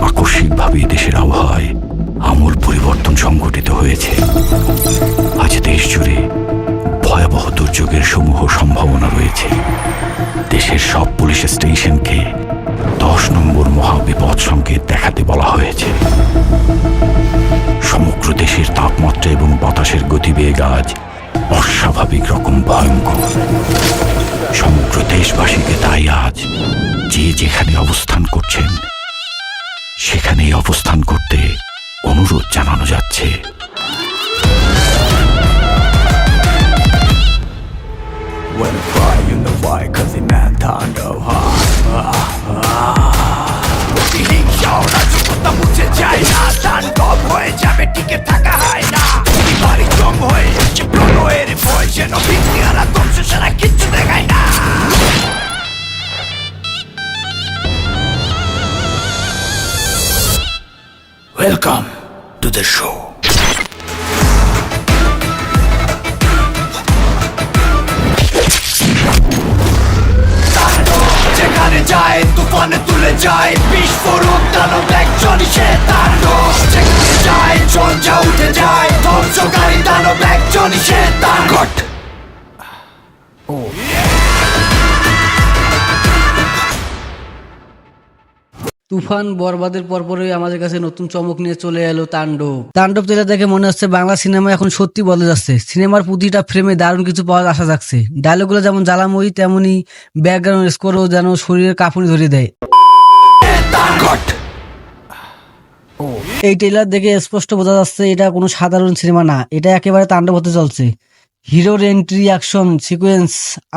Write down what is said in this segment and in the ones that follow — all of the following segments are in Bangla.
আকস্মিকভাবে দেশের আবহাওয়ায় আমূল পরিবর্তন সংঘটিত হয়েছে। আজ দেশ জুড়ে ভয়াবহ দুর্যোগের সমূহ সম্ভাবনা রয়েছে। দেশের সব পুলিশ স্টেশনকে 10 নম্বর মহাবিপদ সংকেত দেখাতে বলা হয়েছে। সমগ্র দেশের তাপমাত্রা এবং বাতাসের গতিবেগ আজ অস্বাভাবিক রকম ভয়ঙ্কর। সমগ্র দেশবাসীকে তাই আজ যে যেখানে অবস্থান করছেন সেখানেই অবস্থান করতে অনুরোধ জানানো যাচ্ছে। Welcome to the show. যেখানে যায় তুফানে তুলে যায় বিস্ফোরক দানব একজনই সে তাণ্ডব। যেখানে যায় ঝঞ্ঝা উঠে যায় ধ্বংসকারী দানব একজনই সে তাণ্ডব। তুফান বরবাদের পরপরই আমাদের কাছে নতুন চমক নিয়ে চলে এলো তাণ্ডব। তাণ্ডব ট্রেলার দেখে মনে হচ্ছে বাংলা সিনেমা এখন সত্যি বদলে যাচ্ছে। সিনেমার প্রতিটা ফ্রেমে দারুণ কিছু পাওয়া আসা যাচ্ছে। ডায়লগুলো যেমন জ্বালাময়ী, তেমনি ব্যাকগ্রাউন্ড স্কোরও যেন শরীরের কাঁপুনি ধরিয়ে দেয়। এই ট্রেলার দেখে স্পষ্ট বোঝা যাচ্ছে এটা কোনো সাধারণ সিনেমা না, এটা একেবারে তাণ্ডব হতে চলছে। হিরোর এন্ট্রি, অ্যাকশন সিকোয়েন্স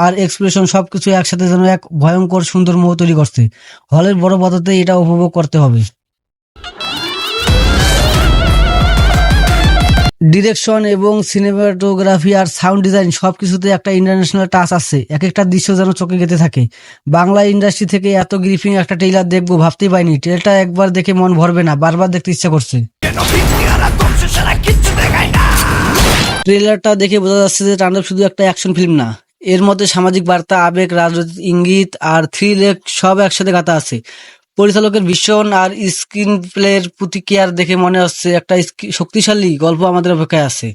আর এক্সপ্রেশন সবকিছু একসাথে যেন এক ভয়ঙ্কর সুন্দর মোহ তৈরি করছে। হলের বড় পর্দাতে এটা উপভোগ করতে হবে। ডিরেকশন এবং সিনেমাটোগ্রাফি আর সাউন্ড ডিজাইন সবকিছুতে একটা ইন্টারন্যাশনাল টাচ আছে। এক একটা দৃশ্য যেন চোখে গেঁথে থাকে। বাংলা ইন্ডাস্ট্রি থেকে এত গ্রিপিং একটা ট্রেলার দেখবো ভাবতেই পারিনি। ট্রেলারটা একবার দেখে মন ভরবে না, বারবার দেখতে ইচ্ছা করছে। ট্রেলারটা দেখে বোঝা যাচ্ছে যে তাণ্ডব শুধু একটা অ্যাকশন ফিল্ম না, এর মধ্যে সামাজিক বার্তা, আবেগ, রাজনৈতিক ইঙ্গিত আর থ্রিল সব একসাথে গাঁথা আছে। পরিচালকের ভিশন আর স্ক্রিন প্লের প্রতি কেয়ার দেখে মনে হচ্ছে একটা শক্তিশালী গল্প আমাদের অপেক্ষায় আছে।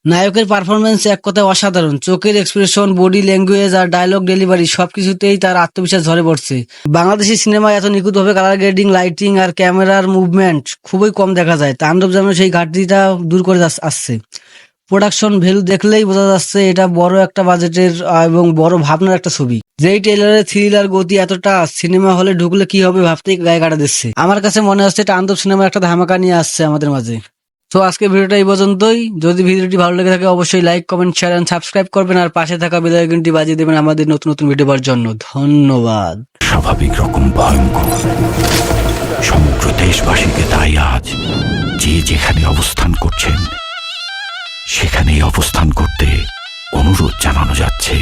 নায়কের পারফরমেন্স এক কথায় অসাধারণ। চোখের এক্সপ্রেশন, বডি ল্যাঙ্গুয়েজ আর ডায়লগ ডেলিভারি সবকিছুতেই তার আত্মবিশ্বাস ঝরে পড়ছে। বাংলাদেশি সিনেমায় এত নিখুঁতভাবে কালার গ্রেডিং, লাইটিং আর ক্যামেরার মুভমেন্ট খুবই কম দেখা যায়। তাণ্ডব যেন সেই ঘাটতিটা দূর করে আসছে। প্রোডাকশন ভ্যালু দেখলেই বোঝা যাচ্ছে এটা বড় একটা বাজেটের এবং বড় ভাবনার একটা ছবি। যেই ট্রেলারের থ্রিলার গতি এতটা, সিনেমা হলে ঢুকলে কি হবে ভাবতেই গায়ে কাটা দিচ্ছে। আমার কাছে মনে হচ্ছে তাণ্ডব সিনেমা একটা ধামাকা নিয়ে আসছে আমাদের মাঝে। তো আজকে ভিডিওটা এই পর্যন্তই। যদি ভিডিওটি ভালো লেগে থাকে অবশ্যই like, comment, share and subscribe করবেন আর পাশে থাকা বেল আইকনটি বাজিয়ে দেবেন আমাদের নতুন নতুন ভিডিও পাওয়ার জন্য। ধন্যবাদ। স্বাভাবিক রকম ভয়ঙ্কর। সমগ্র দেশবাসীকে তাই আজ যে যেখানে অবস্থান করছেন সেখানেই অবস্থান করতে অনুরোধ জানানো যাচ্ছে।